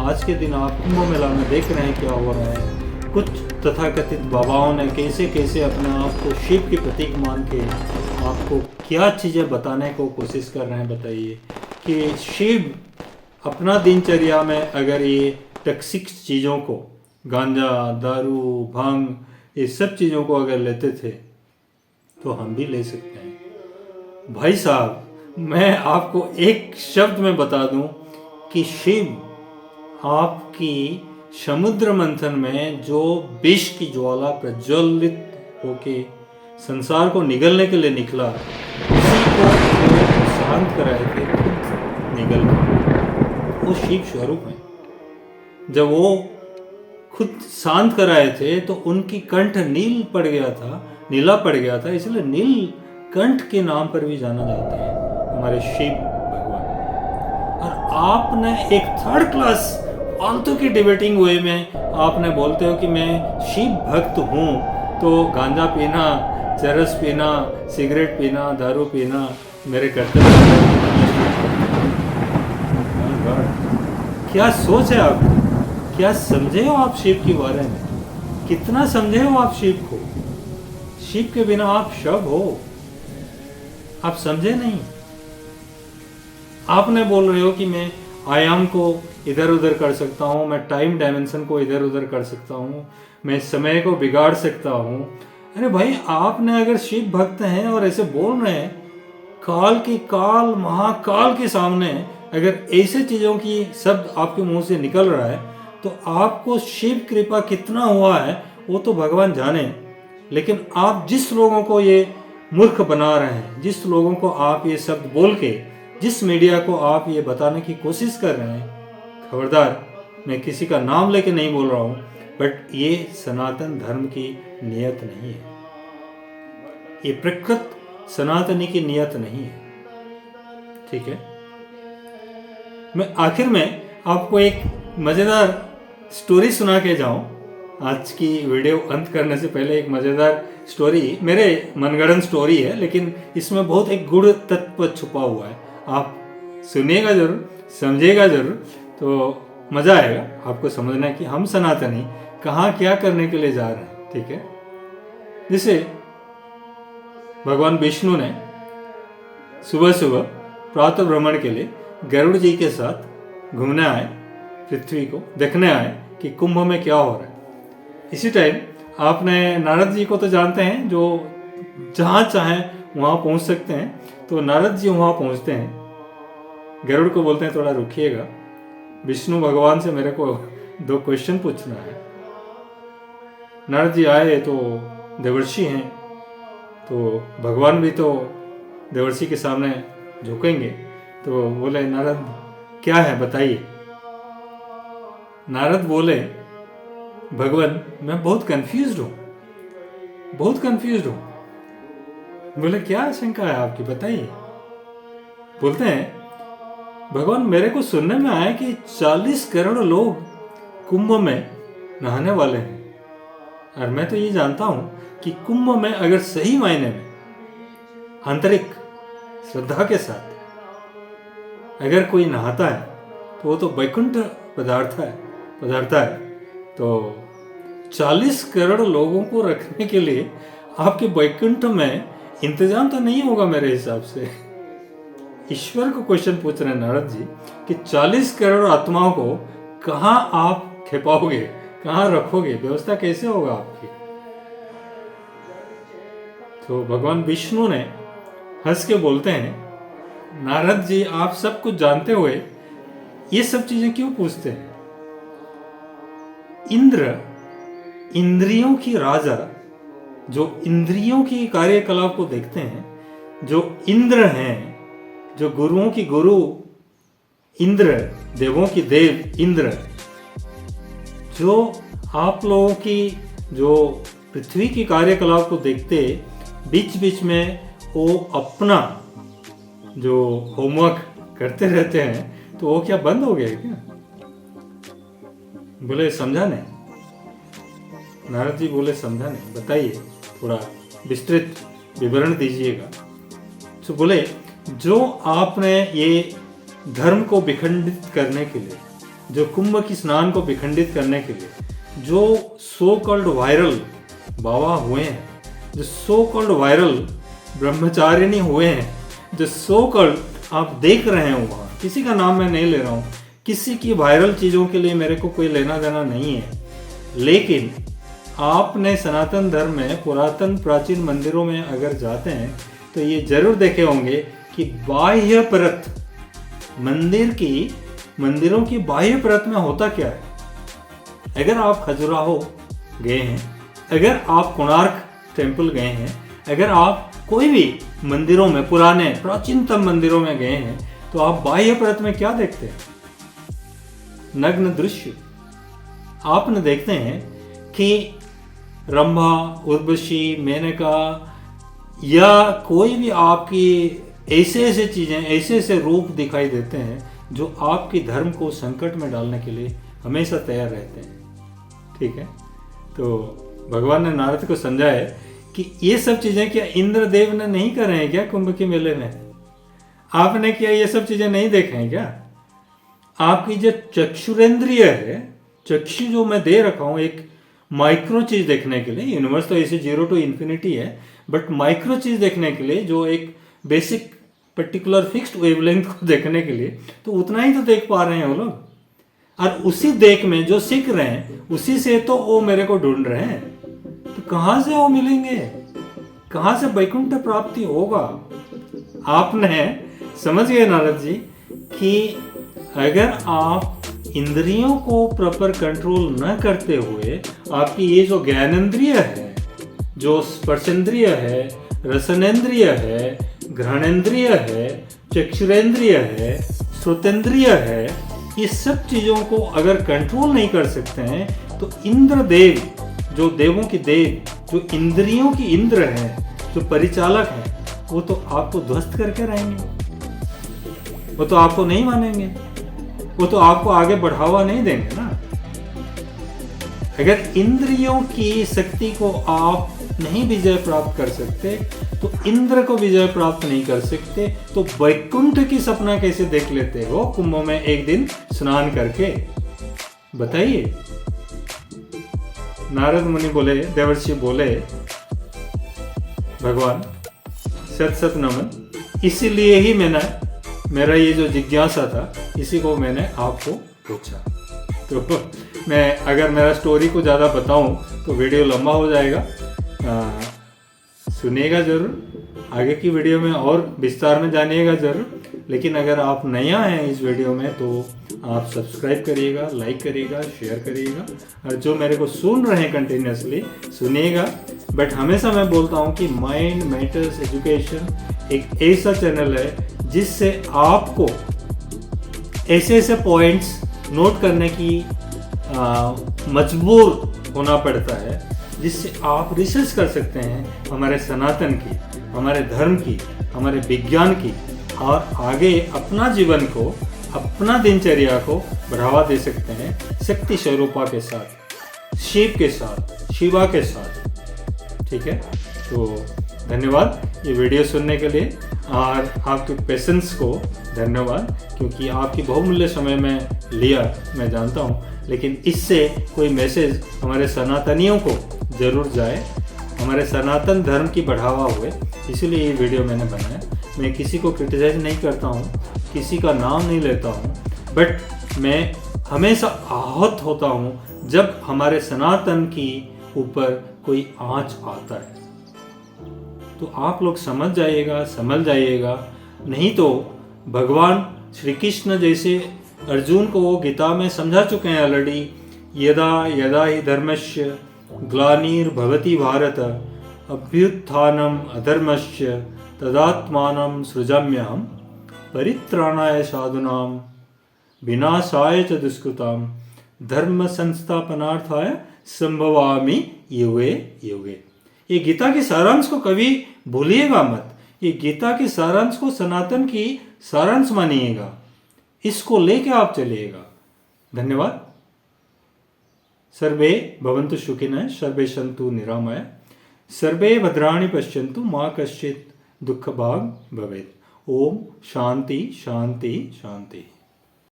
आज के दिन आप कुंभ मेला में देख रहे हैं क्या हो रहा है। कुछ तथाकथित बाबाओं ने कैसे कैसे अपने आप को शिव के प्रतीक मान के आपको क्या चीज़ें बताने को कोशिश कर रहे हैं। बताइए कि शिव अपना दिनचर्या में अगर ये टॉक्सिक चीज़ों को, गांजा, दारू, भांग, ये सब चीज़ों को अगर लेते थे तो हम भी ले सकते हैं। भाई साहब, मैं आपको एक शब्द में बता दूं कि शिव आपकी समुद्र मंथन में जो विष की ज्वाला प्रज्वलित होके संसार को निगलने के लिए निकला, उसी को शांत कराए थे निगल के। वो शिव स्वरूप है। जब वो खुद शांत कराए थे तो उनकी कंठ नील पड़ गया था, नीला पड़ गया था, इसलिए नील कंठ के नाम पर भी जाना जाता है हमारे शिव भगवान। और आपने एक थर्ड क्लास फालतू की डिबेटिंग वे में आपने बोलते हो कि मैं शिव भक्त हूँ, तो गांजा पीना, चरस पीना, सिगरेट पीना, दारू पीना मेरे कर्तव्य। क्या सोच है आपकी? क्या समझे हो आप शिव के बारे में? कितना समझे हो आप शिव को? शिव के बिना आप शव हो, आप समझे नहीं। आपने बोल रहे हो कि मैं आयाम को इधर उधर कर सकता हूँ, मैं टाइम डायमेंशन को इधर उधर कर सकता हूँ, मैं समय को बिगाड़ सकता हूँ। अरे भाई, आपने अगर शिव भक्त हैं और ऐसे बोल रहे हैं, काल की काल महाकाल के सामने अगर ऐसे चीज़ों की शब्द आपके मुंह से निकल रहा है तो आपको शिव कृपा कितना हुआ है वो तो भगवान जाने। लेकिन आप जिस लोगों को ये मूर्ख बना रहे हैं, जिस लोगों को आप ये शब्द बोल के, जिस मीडिया को आप ये बताने की कोशिश कर रहे हैं, खबरदार, मैं किसी का नाम लेके नहीं बोल रहा हूँ, बट ये सनातन धर्म की नियत नहीं है। ये प्रकृत सनातनी की नियत नहीं है। ठीक है, मैं आखिर में आपको एक मज़ेदार स्टोरी सुना के जाऊं। आज की वीडियो अंत करने से पहले एक मज़ेदार स्टोरी, मेरे मनगढ़ंत स्टोरी है, लेकिन इसमें बहुत एक गुड़ तत्व छुपा हुआ है। आप सुनिएगा जरूर, समझिएगा जरूर, तो मज़ा आएगा आपको समझना कि हम सनातनी कहाँ क्या करने के लिए जा रहे हैं। ठीक है, जैसे भगवान विष्णु ने सुबह सुबह प्रातः भ्रमण के लिए गरुड़ जी के साथ घूमने आए, पृथ्वी को देखने आए कि कुंभ में क्या हो रहा है। इसी टाइम आपने नारद जी को तो जानते हैं, जो जहाँ चाहें वहाँ पहुँच सकते हैं। तो नारद जी वहाँ पहुँचते हैं, गरुड़ को बोलते हैं थोड़ा रुकिएगा, विष्णु भगवान से मेरे को 2 क्वेश्चन पूछना है। नारद जी आए तो देवर्षि हैं, तो भगवान भी तो देवर्षि के सामने झुकेंगे। तो बोले, नारद क्या है बताइए। नारद बोले, भगवान मैं बहुत कंफ्यूज्ड हूँ, बहुत कंफ्यूज्ड हूँ। बोले, क्या शंका है आपकी, बताइए। बोलते हैं, भगवान मेरे को सुनने में आया कि 40 करोड़ लोग कुंभ में नहाने वाले हैं, और मैं तो ये जानता हूँ कि कुंभ में अगर सही मायने में आंतरिक श्रद्धा के साथ अगर कोई नहाता है तो वो तो वैकुंठ पदार्थ है। तो 40 करोड़ लोगों को रखने के लिए आपके वैकुंठ में इंतजाम तो नहीं होगा मेरे हिसाब से। ईश्वर को क्वेश्चन पूछ रहे हैं नारद जी कि 40 करोड़ आत्माओं को कहाँ आप खेपाओगे, कहाँ रखोगे, व्यवस्था कैसे होगा आपकी। तो भगवान विष्णु ने हंस के बोलते हैं, नारद जी आप सब कुछ जानते हुए ये सब चीजें क्यों पूछते हैं। इंद्र इंद्रियों की राजा, जो इंद्रियों की कार्यकलाप को देखते हैं, जो इंद्र हैं, जो गुरुओं की गुरु इंद्र, देवों की देव इंद्र, जो आप लोगों की जो पृथ्वी की कार्यकलाप को देखते बीच बीच में वो अपना जो होमवर्क करते रहते हैं, तो वो क्या बंद हो गया है क्या। बोले, समझा नहीं। नारद जी बोले, समझा नहीं, बताइए, थोड़ा विस्तृत विवरण दीजिएगा। तो बोले, जो आपने ये धर्म को विखंडित करने के लिए जो कुंभ की स्नान को विखंडित करने के लिए जो सो कॉल्ड वायरल बाबा हुए हैं, जो सो कॉल्ड वायरल ब्रह्मचारिणी हुए हैं, जो सो कॉल्ड आप देख रहे हैं वहाँ, किसी का नाम मैं नहीं ले रहा हूँ, किसी की वायरल चीज़ों के लिए मेरे को कोई लेना देना नहीं है, लेकिन आपने सनातन धर्म में पुरातन प्राचीन मंदिरों में अगर जाते हैं तो ये जरूर देखे होंगे कि बाह्य परत मंदिरों की बाह्य परत में होता क्या है। अगर आप खजुराहो गए हैं, अगर आप कोणार्क टेम्पल गए हैं, अगर आप कोई भी मंदिरों में पुराने प्राचीनतम मंदिरों में गए हैं तो आप बाह्य परत में क्या देखते हैं? नग्न दृश्य। आप न देखते हैं कि रंभा, उर्वशी, मेनका या कोई भी आपकी ऐसे चीज़ें, ऐसे रूप दिखाई देते हैं जो आपकी धर्म को संकट में डालने के लिए हमेशा तैयार रहते हैं। ठीक है, तो भगवान ने नारद को समझाया कि ये सब चीज़ें क्या इंद्रदेव ने नहीं कर रहे हैं क्या? कुंभ के मेले में आपने क्या ये सब चीज़ें नहीं देखे हैं क्या? आपकी जो चक्षुरेंद्रिय है, चक्षु जो मैं दे रखा हूँ एक माइक्रो चीज़ देखने के लिए, यूनिवर्स तो ऐसे 0 to infinity है, बट माइक्रो चीज़ देखने के लिए जो एक बेसिक पर्टिकुलर फिक्स्ड वेवलेंथ को देखने के लिए तो उतना ही तो देख पा रहे हैं वो लोग, और उसी देख में जो सीख रहे हैं उसी से तो वो मेरे को ढूंढ रहे हैं। तो कहाँ से वो मिलेंगे? कहाँ से वैकुंठ प्राप्ति होगा? आपने समझ गए नारद जी कि अगर आप इंद्रियों को प्रॉपर कंट्रोल न करते हुए आपकी ये जो ज्ञानेंद्रिय है, जो स्पर्शेंद्रिय है, रसनेंद्रिय है, घ्राणेंद्रिय है, चक्षुरेंद्रिय है, श्रोतेंद्रिय है, ये सब चीज़ों को अगर कंट्रोल नहीं कर सकते हैं तो इंद्रदेव, जो देवों की देव, जो इंद्रियों की इंद्र हैं, जो परिचालक हैं, वो तो आपको ध्वस्त करके रहेंगे, वो तो आपको नहीं मानेंगे, वो तो आपको आगे बढ़ावा नहीं देंगे ना। अगर इंद्रियों की शक्ति को आप नहीं विजय प्राप्त कर सकते तो इंद्र को विजय प्राप्त नहीं कर सकते तो वैकुंठ की सपना कैसे देख लेते हो कुंभ में एक दिन स्नान करके? बताइए। नारद मुनि बोले, देवर्षि बोले, भगवान सत सत नमन, इसीलिए ही मेरा ये जो जिज्ञासा था इसी को मैंने आपको पूछा। तो मैं अगर मेरा स्टोरी को ज़्यादा बताऊं तो वीडियो लंबा हो जाएगा, सुनिएगा ज़रूर, आगे की वीडियो में और विस्तार में जानिएगा ज़रूर। लेकिन अगर आप नया हैं इस वीडियो में तो आप सब्सक्राइब करिएगा, लाइक करिएगा, शेयर करिएगा, और जो मेरे को सुन रहे हैं कंटिन्यूसली सुनिएगा। बट हमेशा मैं बोलता हूँ कि माइंड मैटर्स एजुकेशन एक ऐसा चैनल है जिससे आपको ऐसे पॉइंट्स नोट करने की मजबूर होना पड़ता है, जिससे आप रिसर्च कर सकते हैं हमारे सनातन की, हमारे धर्म की, हमारे विज्ञान की, और आगे अपना जीवन को, अपना दिनचर्या को बढ़ावा दे सकते हैं शक्ति स्वरूपा के साथ, शिव के साथ, शिवा के साथ। ठीक है, तो धन्यवाद ये वीडियो सुनने के लिए, और आपके पेशेंस को धन्यवाद, क्योंकि आपकी बहुमूल्य समय में लिया मैं जानता हूँ, लेकिन इससे कोई मैसेज हमारे सनातनियों को ज़रूर जाए, हमारे सनातन धर्म की बढ़ावा हुए, इसीलिए ये वीडियो मैंने बनाया। मैं किसी को क्रिटिसाइज नहीं करता हूँ, किसी का नाम नहीं लेता हूँ, बट मैं हमेशा आहत होता हूँ जब हमारे सनातन की ऊपर कोई आँच आता है। तो आप लोग समझ जाइएगा, नहीं तो भगवान श्री कृष्ण जैसे अर्जुन को वो गीता में समझा चुके हैं ऑलरेडी, यदा यदा हि धर्मस्य ग्लानिर्भवति भारत अभ्युत्थानम अधर्मस्य तदात्मानं सृजाम्यहं परित्राणाय साधूनां विनाशाय च दुष्कृतां धर्म संस्थापनार्थाय संभवामि युगे युगे। ये गीता के सारांश को कभी भूलिएगा मत, ये गीता के सारांश को सनातन की सारांश मानिएगा, इसको लेके आप चलिएगा। धन्यवाद। सर्वे भवन्तु सुखिनः, सर्वे सन्तु निरामया, सर्वे भद्राणि पश्यन्तु, मा कश्चित् दुःखभाग् भवेत्। ओम शांति शांति शांति।